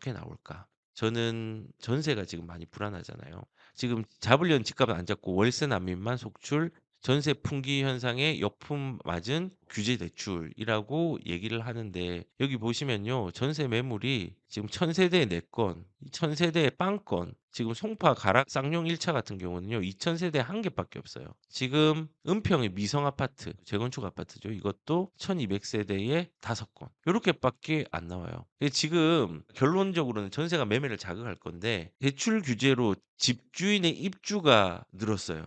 어떻게 나올까? 저는 전세가 지금 많이 불안하잖아요. 지금 잡으려는 집값은 안 잡고 월세 난민만 속출 전세 풍기 현상의 역풍 맞은 규제 대출이라고 얘기를 하는데 여기 보시면요. 전세 매물이 지금 1000세대에 4 건, 1000세대에 빵 건, 지금 송파 가락 쌍용 1차 같은 경우는요. 2000세대에 1 개밖에 없어요. 지금 은평의 미성 아파트, 재건축 아파트죠. 이것도 1200세대에 5 건. 요렇게 밖에 안 나와요. 지금 결론적으로는 전세가 매매를 자극할 건데 대출 규제로 집주인의 입주가 늘었어요.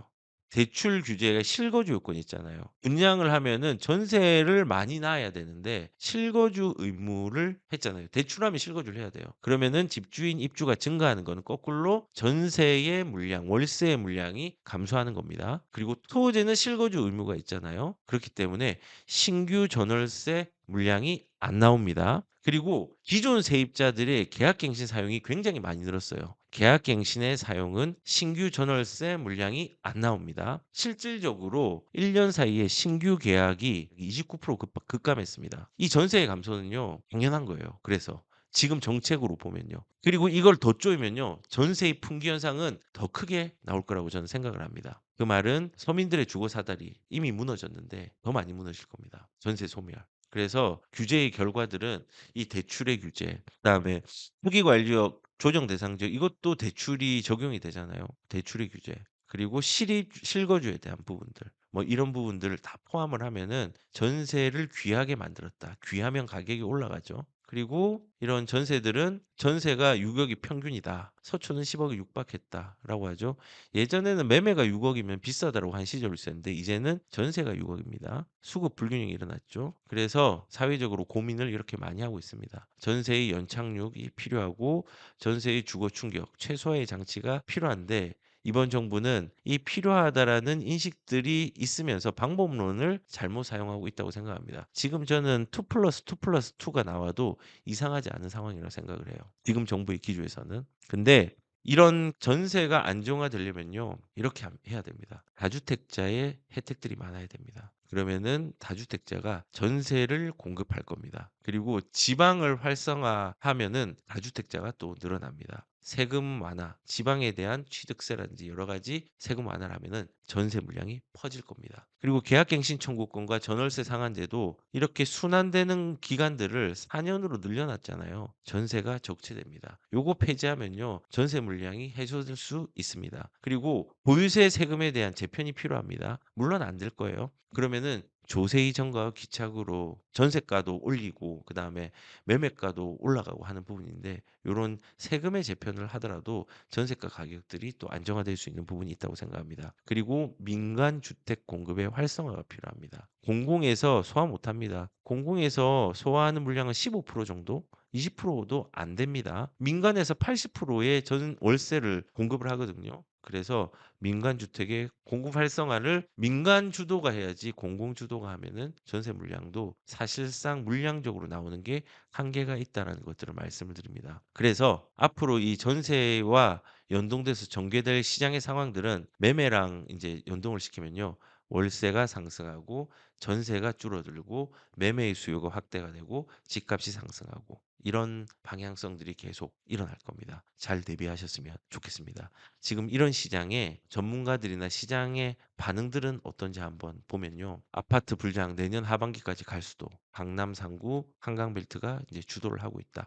대출 규제가 실거주 요건이 있잖아요. 분양을 하면은 전세를 많이 놔야 되는데 실거주 의무를 했잖아요. 대출하면 실거주를 해야 돼요. 그러면은 집주인 입주가 증가하는 거는 거꾸로 전세의 물량, 월세의 물량이 감소하는 겁니다. 그리고 토지는 실거주 의무가 있잖아요. 그렇기 때문에 신규 전월세 물량이 안 나옵니다. 그리고 기존 세입자들의 계약갱신 사용이 굉장히 많이 늘었어요. 계약갱신의 사용은 신규 전월세 물량이 안 나옵니다. 실질적으로 1년 사이에 신규 계약이 29% 급감했습니다. 이 전세의 감소는요 당연한 거예요. 그래서 지금 정책으로 보면요. 그리고 이걸 더 쪼이면요. 전세의 풍기 현상은 더 크게 나올 거라고 저는 생각을 합니다. 그 말은 서민들의 주거 사다리 이미 무너졌는데 더 많이 무너질 겁니다. 전세 소멸. 그래서 규제의 결과들은 이 대출의 규제, 그다음에 후기 관리역 조정 대상 지역 이것도 대출이 적용이 되잖아요. 대출의 규제. 그리고 실거주에 대한 부분들. 뭐 이런 부분들을 다 포함을 하면은 '전세를 귀하게 만들었다.' 귀하면 가격이 올라가죠. 그리고 이런 전세들은 "전세가 6 억이 평균이다. 서초는 10 억이 육박했다."라고 하죠. 예전에는 매매가 6 억이면 비싸다라고 한 시절이 있었는데 이제는 전세가 6 억입니다. 수급 불균형이 일어났죠. 그래서 사회적으로 고민을 이렇게 많이 하고 있습니다. 전세의 연착륙이 필요하고 전세의 주거 충격 최소화의 장치가 필요한데 이번 정부는 이 필요하다라는 인식들이 있으면서 방법론을 잘못 사용하고 있다고 생각합니다. 지금 저는 2 플러스 2 플러스 2가 나와도 이상하지 않은 상황이라고 생각을 해요. 지금 정부의 기조에서는. 근데 이런 전세가 안정화되려면요. 이렇게 해야 됩니다. 다주택자의 혜택들이 많아야 됩니다. 그러면은 다주택자가 전세를 공급할 겁니다. 그리고 지방을 활성화하면은 다주택자가 또 늘어납니다. 세금 완화, 지방에 대한 취득세라든지 여러 가지 세금 완화를 하면은 전세 물량이 퍼질 겁니다. 그리고 계약갱신 청구권과 전월세 상한제도 이렇게 순환되는 기간들을 4 년으로 늘려놨잖아요. 전세가 적체됩니다. 요거 폐지하면요. 전세 물량이 해소될 수 있습니다. 그리고 보유세 세금에 대한 재편이 필요합니다. 물론 안 될 거예요. 그러면은 조세 이전과 기착으로 전세가도 올리고 그다음에 매매가도 올라가고 하는 부분인데 요런 세금의 재편을 하더라도 전세가 가격들이 또 안정화될 수 있는 부분이 있다고 생각합니다. 그리고 민간 주택 공급의 활성화가 필요합니다. 공공에서 소화 못 합니다. 공공에서 소화하는 물량은 15% 정도? 20%도 안 됩니다. 민간에서 80%의 전 월세를 공급을 하거든요. 그래서 민간 주택의 공급 활성화를 민간 주도가 해야지 공공 주도가 하면은 전세 물량도 사실상 물량적으로 나오는 게 한계가 있다라는 것들을 말씀을 드립니다. 그래서 앞으로 이 전세와 연동돼서 전개될 시장의 상황들은 매매랑 인제 연동을 시키면요. 월세가 상승하고 전세가 줄어들고 매매의 수요가 확대가 되고 집값이 상승하고 이런 방향성들이 계속 일어날 겁니다. 잘 대비하셨으면 좋겠습니다. 지금 이런 시장에 전문가들이나 시장의 반응들은 어떤지 한번 보면요. 아파트 불장 내년 하반기까지 갈 수도 강남 3구 한강벨트가 이제 주도를 하고 있다.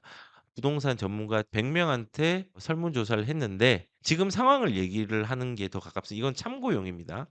부동산 전문가 100 명한테 설문조사를 했는데 지금 상황을 얘기를 하는 게 더 가깝습니다. 이건 참고용입니다.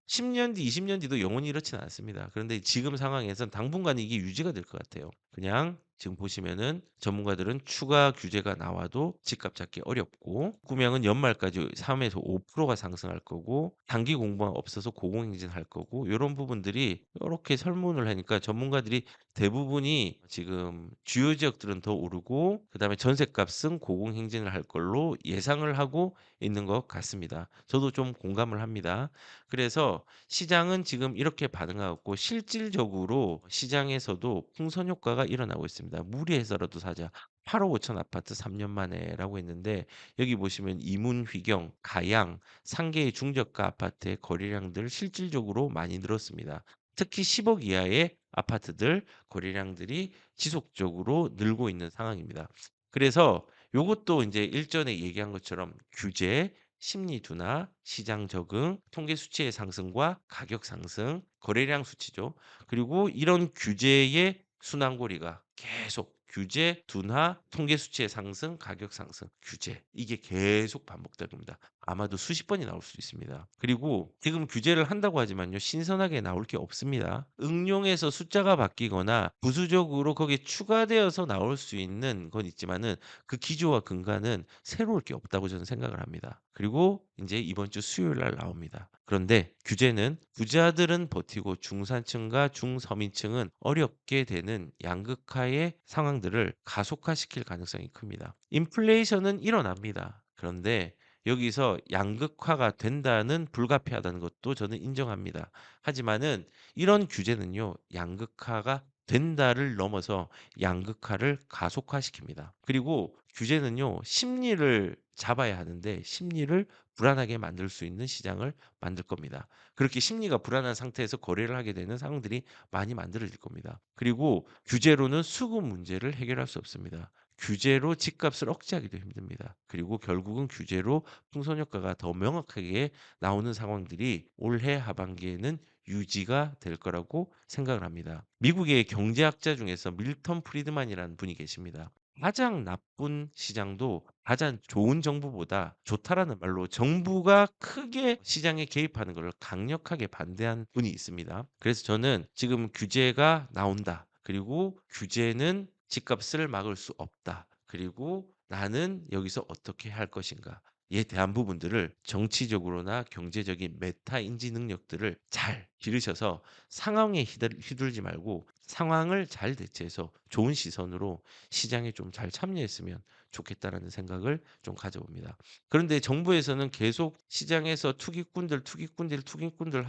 10년 뒤, 20년 뒤도 영원히 이렇지는 않습니다. 그런데 지금 상황에선 당분간 이게 유지가 될 것 같아요. 그냥 지금 보시면은 전문가들은 추가 규제가 나와도 집값 잡기 어렵고 구명은 연말까지 3에서 5%가 상승할 거고 단기 공부가 없어서 고공행진할 거고 요런 부분들이 요렇게 설문을 하니까 전문가들이 대부분이 지금 주요 지역들은 더 오르고 그다음에 전셋값은 고공행진을 할 걸로 예상을 하고 있는 것 같습니다. 저도 좀 공감을 합니다. 그래서 시장은 지금 이렇게 반응하고 있고 실질적으로 시장에서도 풍선 효과가 일어나고 있습니다. "무리해서라도 사자. 8억 5천 아파트 3년 만에."라고 했는데 여기 보시면 이문, 휘경, 가양 3 개의 중저가 아파트의 거래량들 실질적으로 많이 늘었습니다. 특히 10억 이하의 아파트들 거래량들이 지속적으로 늘고 있는 상황입니다. 그래서 요것도 인제 일전에 얘기한 것처럼 규제, 심리 둔화, 시장 적응, 통계 수치의 상승과 가격 상승, 거래량 수치죠. 그리고 이런 규제의 순환고리가 계속 규제, 둔화, 통계 수치의 상승, 가격 상승, 규제 이게 계속 반복됩니다. 아마도 수십 번이 나올 수 있습니다. 그리고 지금 규제를 한다고 하지만요. 신선하게 나올 게 없습니다. 응용해서 숫자가 바뀌거나 부수적으로 거기에 추가되어서 나올 수 있는 건 있지만은 그 기조와 근간은 새로울 게 없다고 저는 생각을 합니다. 그리고 인제 이번 주 수요일 날 나옵니다. 그런데 규제는 부자들은 버티고 중산층과 중서민층은 어렵게 되는 양극화의 상황들을 가속화시킬 가능성이 큽니다. 인플레이션은 일어납니다. 그런데 여기서 양극화가 된다는 불가피하다는 것도 저는 인정합니다. 하지만은 이런 규제는요. 양극화가 된다를 넘어서 양극화를 가속화시킵니다. 그리고 규제는요. 심리를 잡아야 하는데 심리를 불안하게 만들 수 있는 시장을 만들 겁니다. 그렇게 심리가 불안한 상태에서 거래를 하게 되는 상황들이 많이 만들어질 겁니다. 그리고 규제로는 수급 문제를 해결할 수 없습니다. 규제로 집값을 억제하기도 힘듭니다. 그리고 결국은 규제로 풍선 효과가 더 명확하게 나오는 상황들이 올해 하반기에는 유지가 될 거라고 생각을 합니다. 미국의 경제학자 중에서 밀턴 프리드만이라는 분이 계십니다. 가장 나쁜 시장도 가장 좋은 정부보다 좋다라는 말로 정부가 크게 시장에 개입하는 것을 강력하게 반대한 분이 있습니다. 그래서 저는 지금 규제가 나온다. 그리고 규제는 집값을 막을 수 없다. 그리고 나는 여기서 어떻게 할 것인가. 에 대한 부분들을 정치적으로나 경제적인 메타 인지 능력들을 잘 기르셔서 상황에 휘둘리지 말고 상황을 잘 대처해서 좋은 시선으로 시장에 좀 잘 참여했으면 좋겠다라는 생각을 좀 가져봅니다. 그런데 정부에서는 계속 시장에서 투기꾼들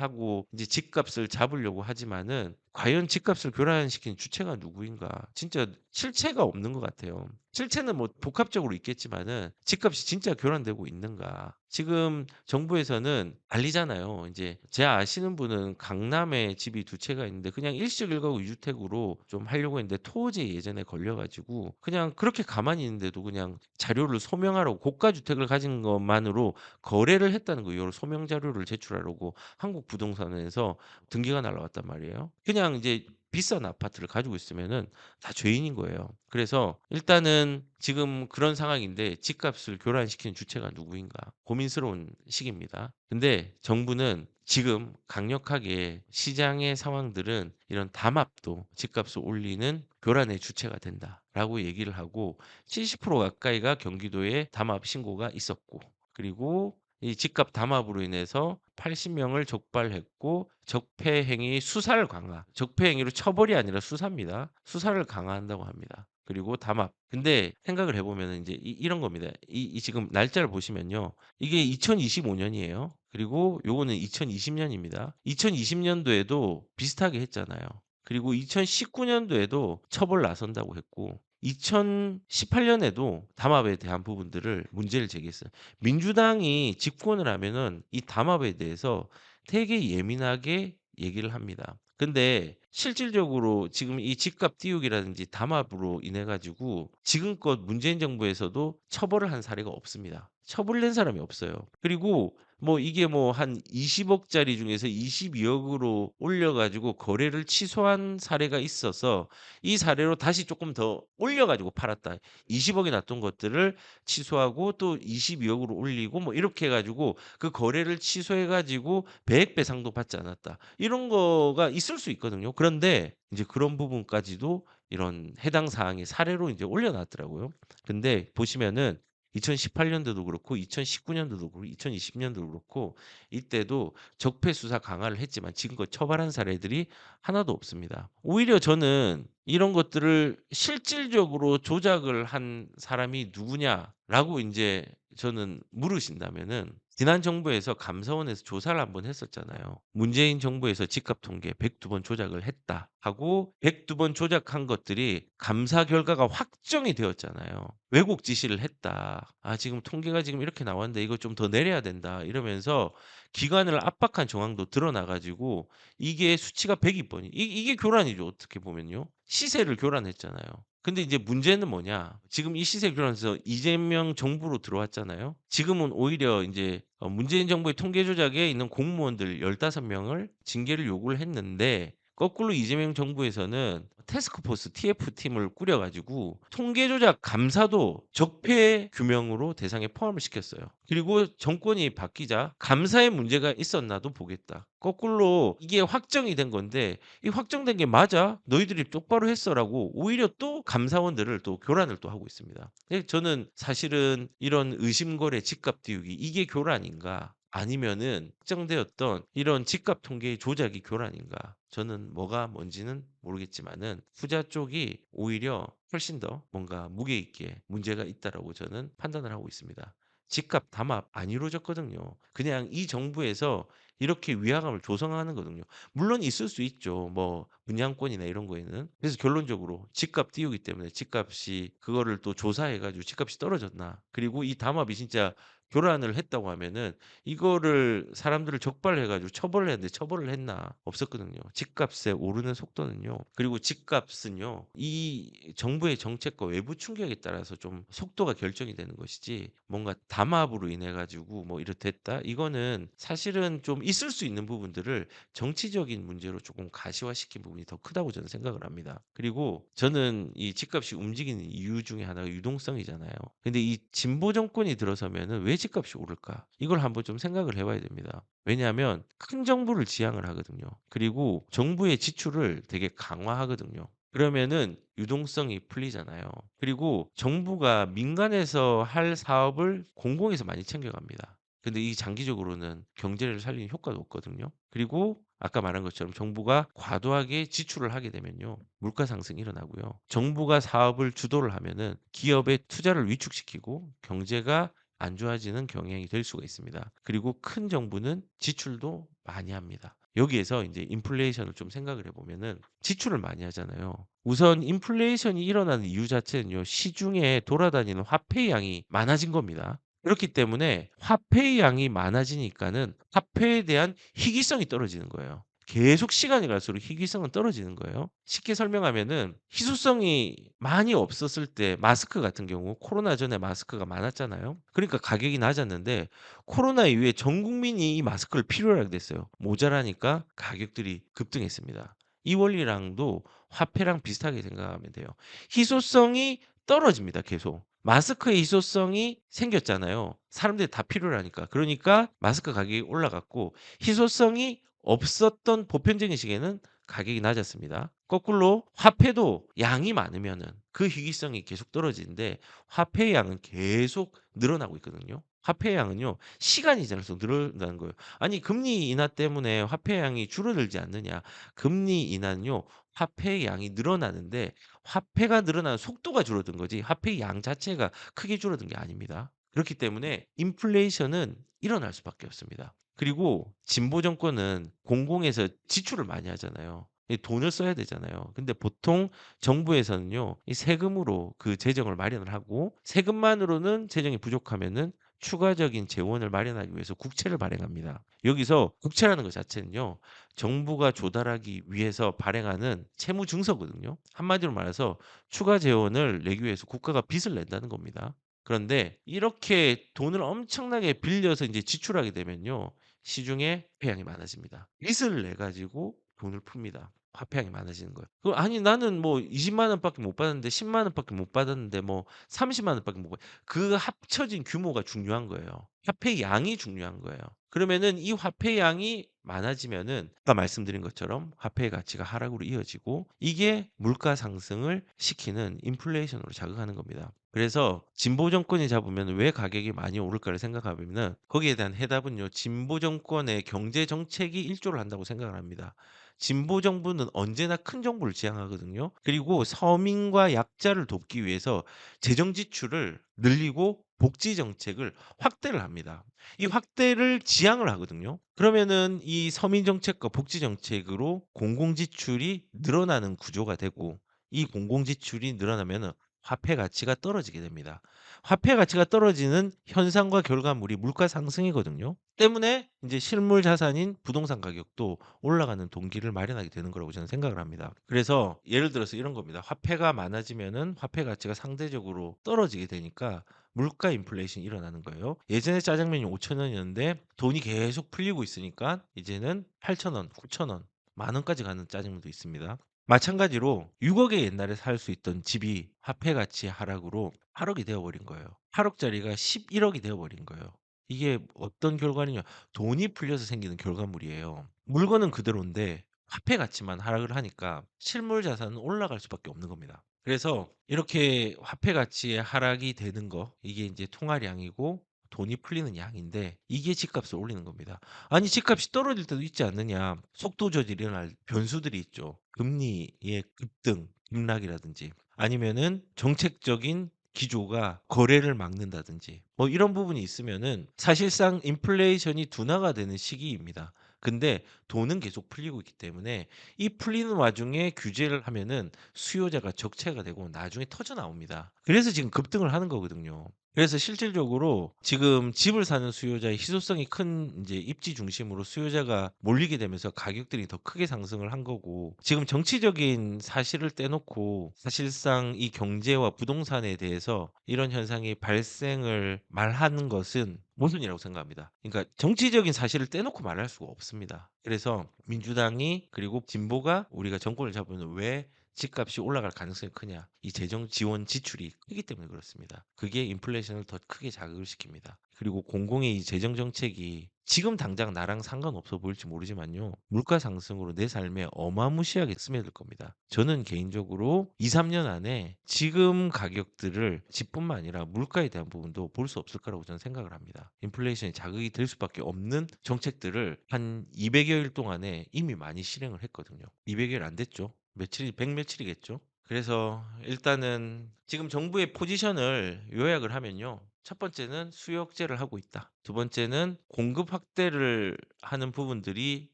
하고 이제 집값을 잡으려고 하지만은 과연 집값을 교란시킨 주체가 누구인가? 진짜 실체가 없는 것 같아요. 실체는 뭐 복합적으로 있겠지만은 집값이 진짜 교란되고 있는가? 지금 정부에서는 난리잖아요. 인제 제가 아시는 분은 강남에 집이 두 채가 있는데 그냥 일식 1 가구 2 주택으로 좀 하려고 했는데 토지에 예전에 걸려 가지고 그냥 그렇게 가만히 있는데도 그냥 자료를 소명하라고 고가 주택을 가진 것만으로 거래를 했다는 거예요. 소명 자료를 제출하라고 한국 부동산에서 등기가 날라왔단 말이에요. 그냥 이제 비싼 아파트를 가지고 있으면은 다 죄인인 거예요. 그래서 일단은 지금 그런 상황인데 집값을 교란시키는 주체가 누구인가 고민스러운 시기입니다. 근데 정부는 지금 강력하게 시장의 상황들은 이런 담합도 집값을 올리는 교란의 주체가 된다라고 얘기를 하고 70% 가까이가 경기도에 담합 신고가 있었고 그리고 이 집값 담합으로 인해서 80 명을 적발했고 적폐 행위 수사를 강화 적폐 행위로 처벌이 아니라 수사입니다. 수사를 강화한다고 합니다. 그리고 담합. 근데 생각을 해 보면은 인제 이런 겁니다. 이 지금 날짜를 보시면요. 이게 2025 년이에요. 그리고 요거는 2020 년입니다. 2020 년도에도 비슷하게 했잖아요. 그리고 2019 년도에도 처벌 나선다고 했고 2018 년에도 담합에 대한 부분들을 문제를 제기했어요. 민주당이 집권을 하면은 이 담합에 대해서 되게 예민하게 얘기를 합니다. 근데 실질적으로 지금 이 집값 띄우기라든지 담합으로 인해 가지고 지금껏 문재인 정부에서도 처벌을 한 사례가 없습니다. 처벌 낸 사람이 없어요. 그리고 뭐 이게 뭐 한 20억 짜리 중에서 22억 으로 올려 가지고 거래를 취소한 사례가 있어서 이 사례로 다시 쪼끔 더 올려 가지고 팔았다. 20억 이 났던 것들을 취소하고 또 22억 으로 올리고 뭐 이렇게 해 가지고 그 거래를 취소해 가지고 배액 배상도 받지 않았다. 이런 거가 있을 수 있거든요. 그런데 인제 그런 부분까지도 이런 해당 사항의 사례로 인제 올려 놨더라고요. 근데 보시면은 2018 년도도 그렇고 2019 년도도 그렇고 2020 년도도 그렇고 이때도 적폐 수사 강화를 했지만 지금껏 처벌한 사례들이 하나도 없습니다. 오히려 저는 이런 것들을 실질적으로 조작을 한 사람이 누구냐라고 인제 저는 물으신다면은 지난 정부에서 감사원에서 조사를 한번 했었잖아요. 문재인 정부에서 집값 통계 102번 조작을 했다 하고 102번 조작한 것들이 감사 결과가 확정이 되었잖아요. "왜곡 지시를 했다. 아 지금 통계가 지금 이렇게 나왔는데 이거 좀 더 내려야 된다." 이러면서 기관을 압박한 정황도 드러나 가지고 이게 수치가 102 번이 이게 교란이죠 어떻게 보면요. 시세를 교란했잖아요. 근데 이제 문제는 뭐냐. 지금 이 시세 교란에서 이재명 정부로 들어왔잖아요. 지금은 오히려 인제 문재인 정부의 통계 조작에 있는 공무원들 15 명을 징계를 요구를 했는데 거꾸로 이재명 정부에서는 태스크포스 TF팀을 꾸려 가지고 통계 조작 감사도 적폐 규명으로 대상에 포함을 시켰어요. 그리고 정권이 바뀌자 "감사에 문제가 있었나도 보겠다." 거꾸로 이게 확정이 된 건데 "이 확정된 게 맞아. 너희들이 똑바로 했어."라고 오히려 또 감사원들을 또 교란을 또 하고 있습니다. 예 저는 사실은 이런 의심거래 집값 띄우기 이게 교란인가 아니면은 확정되었던 이런 집값 통계의 조작이 교란인가 저는 뭐가 뭔지는 모르겠지만은 후자 쪽이 오히려 훨씬 더 뭔가 무게 있게 문제가 있다라고 저는 판단을 하고 있습니다. 집값 담합 안 이루어졌거든요. 그냥 이 정부에서 이렇게 위화감을 조성하는 거거든요. 물론 있을 수 있죠. 뭐 분양권이나 이런 거에는. 그래서 결론적으로 집값 띄우기 때문에 집값이 그거를 또 조사해 가지고 집값이 떨어졌나. 그리고 이 담합이 진짜 교란을 했다고 하면은 이거를 사람들을 적발해 가지고 처벌을 해야 되는데 처벌을 했나? 없었거든요. 집값의 오르는 속도는요. 그리고 집값은요. 이 정부의 정책과 외부 충격에 따라서 좀 속도가 결정이 되는 것이지 뭔가 담합으로 인해 가지고 뭐 이렇됐다? 이거는 사실은 좀 있을 수 있는 부분들을 정치적인 문제로 조금 가시화시킨 부분이 더 크다고 저는 생각을 합니다. 그리고 저는 이 집값이 움직이는 이유 중에 하나가 유동성이잖아요. 근데 이 진보 정권이 들어서면은 '왜 집값이 오를까?' 이걸 한번 좀 생각을 해 봐야 됩니다. 왜냐하면 큰 정부를 지향을 하거든요. 그리고 정부의 지출을 되게 강화하거든요. 그러면은 유동성이 풀리잖아요. 그리고 정부가 민간에서 할 사업을 공공에서 많이 챙겨갑니다. 근데 이 장기적으로는 경제를 살리는 효과도 없거든요. 그리고 아까 말한 것처럼 정부가 과도하게 지출을 하게 되면요. 물가 상승이 일어나고요. 정부가 사업을 주도를 하면은 기업의 투자를 위축시키고 경제가 안 좋아지는 경향이 될 수가 있습니다. 그리고 큰 정부는 지출도 많이 합니다. 여기에서 인제 인플레이션을 좀 생각을 해 보면은 지출을 많이 하잖아요. 우선 인플레이션이 일어나는 이유 자체는요. 시중에 돌아다니는 화폐의 양이 많아진 겁니다. 그렇기 때문에 화폐의 양이 많아지니까는 화폐에 대한 희귀성이 떨어지는 거예요. 계속 시간이 갈수록 희귀성은 떨어지는 거예요. 쉽게 설명하면은 희소성이 많이 없었을 때 마스크 같은 경우 코로나 전에 마스크가 많았잖아요. 그러니까 가격이 낮았는데 코로나 이후에 전 국민이 이 마스크를 필요로 하게 됐어요. 모자라니까 가격들이 급등했습니다. 이 원리랑도 화폐랑 비슷하게 생각하면 돼요. 희소성이 떨어집니다 계속. 마스크의 희소성이 생겼잖아요. 사람들이 다 필요로 하니까. 그러니까 마스크 가격이 올라갔고 희소성이 없었던 보편적인 시기에는 가격이 낮았습니다. 거꾸로 화폐도 양이 많으면은 그 희귀성이 계속 떨어지는데 화폐의 양은 계속 늘어나고 있거든요. 화폐의 양은요. 시간이 지날수록 늘어나는 거예요. 아니 금리 인하 때문에 화폐의 양이 줄어들지 않느냐. 금리 인하는요. 화폐의 양이 늘어나는데 화폐가 늘어나는 속도가 줄어든 거지 화폐의 양 자체가 크게 줄어든 게 아닙니다. 그렇기 때문에 인플레이션은 일어날 수밖에 없습니다. 그리고 진보 정권은 공공에서 지출을 많이 하잖아요. 이 돈을 써야 되잖아요. 근데 보통 정부에서는요. 이 세금으로 그 재정을 마련을 하고 세금만으로는 재정이 부족하면은 추가적인 재원을 마련하기 위해서 국채를 발행합니다. 여기서 국채라는 것 자체는요. 정부가 조달하기 위해서 발행하는 채무 증서거든요. 한마디로 말해서 추가 재원을 내기 위해서 국가가 빚을 낸다는 겁니다. 그런데 이렇게 돈을 엄청나게 빌려서 인제 지출하게 되면요. 시중에 화폐량이 많아집니다. 빚을 내 가지고 돈을 풉니다. 화폐량이 많아지는 거예요. 아니 나는 뭐 200,000 원밖에 못 받았는데 100,000 원밖에 못 받았는데 뭐 300,000 원밖에 못 받 그 합쳐진 규모가 중요한 거예요. 화폐 양이 중요한 거예요. 그러면은 이 화폐 양이 많아지면은 아까 말씀드린 것처럼 화폐의 가치가 하락으로 이어지고 이게 물가 상승을 시키는 인플레이션으로 작용하는 겁니다. 그래서 진보 정권이 잡으면 왜 가격이 많이 오를까를 생각하면은 거기에 대한 해답은요. 진보 정권의 경제 정책이 일조를 한다고 생각을 합니다. 진보 정부는 언제나 큰 정부를 지향하거든요. 그리고 서민과 약자를 돕기 위해서 재정 지출을 늘리고 복지 정책을 확대를 합니다. 이 확대를 지향을 하거든요. 그러면은 이 서민 정책과 복지 정책으로 공공 지출이 늘어나는 구조가 되고 이 공공 지출이 늘어나면은 화폐 가치가 떨어지게 됩니다. 화폐 가치가 떨어지는 현상과 결과물이 물가 상승이거든요. 때문에 인제 실물 자산인 부동산 가격도 올라가는 동기를 마련하게 되는 거라고 저는 생각을 합니다. 그래서 예를 들어서 이런 겁니다. 화폐가 많아지면은 화폐 가치가 상대적으로 떨어지게 되니까 물가 인플레이션이 일어나는 거예요. 예전에 짜장면이 5천 원이었는데 돈이 계속 풀리고 있으니까 이제는 8천 원, 9천 원, 만 원까지 가는 짜장면도 있습니다. 마찬가지로 6억에 옛날에 살 수 있던 집이 화폐 가치 하락으로 8억이 되어 버린 거예요. 8 억짜리가 11 억이 되어 버린 거예요. 이게 어떤 결과냐, 돈이 풀려서 생기는 결과물이에요. 물건은 그대로인데 화폐 가치만 하락을 하니까 실물 자산은 올라갈 수밖에 없는 겁니다. 그래서 이렇게 화폐 가치의 하락이 되는 거, 이게 인제 통화량이고 돈이 풀리는 양인데 이게 집값을 올리는 겁니다. 아니 집값이 떨어질 때도 있지 않느냐. 속도 조절이 일어날 변수들이 있죠. 금리의 급등, 급락이라든지 아니면은 정책적인 기조가 거래를 막는다든지 뭐 이런 부분이 있으면은 사실상 인플레이션이 둔화가 되는 시기입니다. 근데 돈은 계속 풀리고 있기 때문에 이 풀리는 와중에 규제를 하면은 수요자가 적체가 되고 나중에 터져 나옵니다. 그래서 지금 급등을 하는 거거든요. 그래서 실질적으로 지금 집을 사는 수요자의 희소성이 큰 인제 입지 중심으로 수요자가 몰리게 되면서 가격들이 더 크게 상승을 한 거고, 지금 정치적인 사실을 떼놓고 사실상 이 경제와 부동산에 대해서 이런 현상이 발생을 말하는 것은 모순이라고 생각합니다. 그러니까 정치적인 사실을 떼놓고 말할 수가 없습니다. 그래서 민주당이 그리고 진보가 우리가 정권을 잡으면 왜 집값이 올라갈 가능성이 크냐. 이 재정 지원 지출이 크기 때문에 그렇습니다. 그게 인플레이션을 더 크게 자극을 시킵니다. 그리고 공공의 이 재정 정책이 지금 당장 나랑 상관없어 보일지 모르지만요. 물가 상승으로 내 삶에 어마무시하게 스며들 겁니다. 저는 개인적으로 2-3년 안에 지금 가격들을 집뿐만 아니라 물가에 대한 부분도 볼 수 없을 거라고 저는 생각을 합니다. 인플레이션이 자극이 될 수밖에 없는 정책들을 한 200여일 동안에 이미 많이 실행을 했거든요. 200여일 안 됐죠. 며칠이 100 며칠이겠죠. 그래서 일단은 지금 정부의 포지션을 요약을 하면요. 첫 번째는 수요 억제를 하고 있다. 두 번째는 공급 확대를 하는 부분들이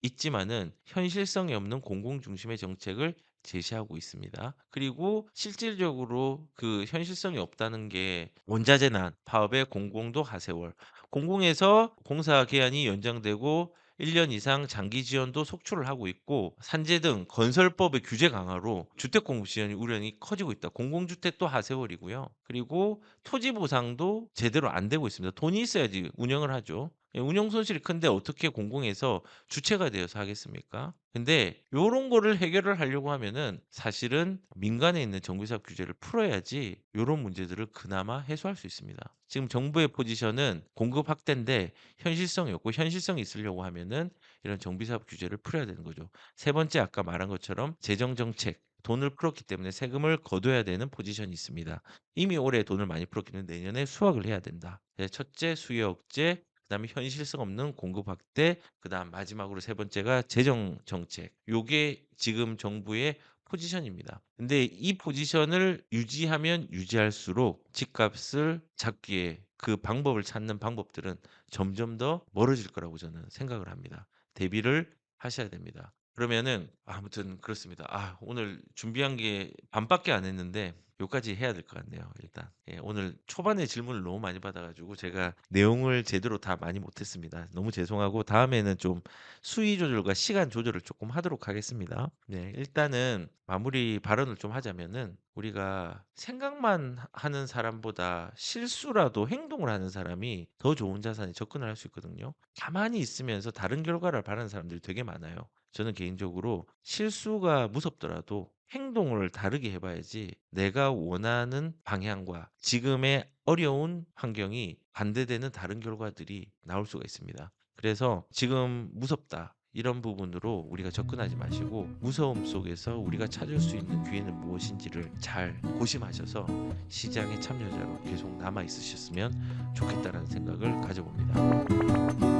있지만은 현실성이 없는 공공 중심의 정책을 제시하고 있습니다. 그리고 실질적으로 그 현실성이 없다는 게 원자재난, 파업의 공공도 하세월, 공공에서 공사 기한이 연장되고 1년 이상 장기 지원도 속출을 하고 있고, 산재 등 건설법의 규제 강화로 주택 공급 지연이 우려이 커지고 있다. 공공주택도 하세월이고요. 그리고 토지 보상도 제대로 안 되고 있습니다. 돈이 있어야지 운영을 하죠. 예, 운영 손실이 큰데 어떻게 공공에서 주체가 되어서 하겠습니까? 근데 요런 거를 해결을 하려고 하면은 사실은 민간에 있는 정비사업 규제를 풀어야지 요런 문제들을 그나마 해소할 수 있습니다. 지금 정부의 포지션은 공급 확대인데 현실성이 없고, 현실성이 있으려고 하면은 이런 정비사업 규제를 풀어야 되는 거죠. 세 번째, 아까 말한 것처럼 재정 정책, 돈을 풀었기 때문에 세금을 거둬야 되는 포지션이 있습니다. 이미 올해 돈을 많이 풀었기 때문에 내년에 수확을 해야 된다. 네, 첫째 수요 억제, 그다음에 현실성 없는 공급 확대, 그다음 마지막으로 세 번째가 재정 정책. 요게 지금 정부의 포지션입니다. 근데 이 포지션을 유지하면 유지할수록 집값을 잡기에 그 방법을 찾는 방법들은 점점 더 멀어질 거라고 저는 생각을 합니다. 대비를 하셔야 됩니다. 그러면은 아무튼 그렇습니다. 오늘 준비한 게 반밖에 안 했는데 요까지 해야 될 것 같네요 일단. 예, 오늘 초반에 질문을 너무 많이 받아 가지고 제가 내용을 제대로 다 많이 못 했습니다. 너무 죄송하고 다음에는 좀 수위 조절과 시간 조절을 조금 하도록 하겠습니다. 네, 일단은 마무리 발언을 좀 하자면은 우리가 생각만 하는 사람보다 실수라도 행동을 하는 사람이 더 좋은 자산에 접근을 할 수 있거든요. 가만히 있으면서 다른 결과를 바라는 사람들이 되게 많아요. 저는 개인적으로 실수가 무섭더라도 행동을 다르게 해 봐야지 내가 원하는 방향과 지금의 어려운 환경이 반대되는 다른 결과들이 나올 수가 있습니다. 그래서 지금 무섭다, 이런 부분으로 우리가 접근하지 마시고 무서움 속에서 우리가 찾을 수 있는 기회는 무엇인지를 잘 고심하셔서 시장의 참여자로 계속 남아 있으셨으면 좋겠다라는 생각을 가져봅니다.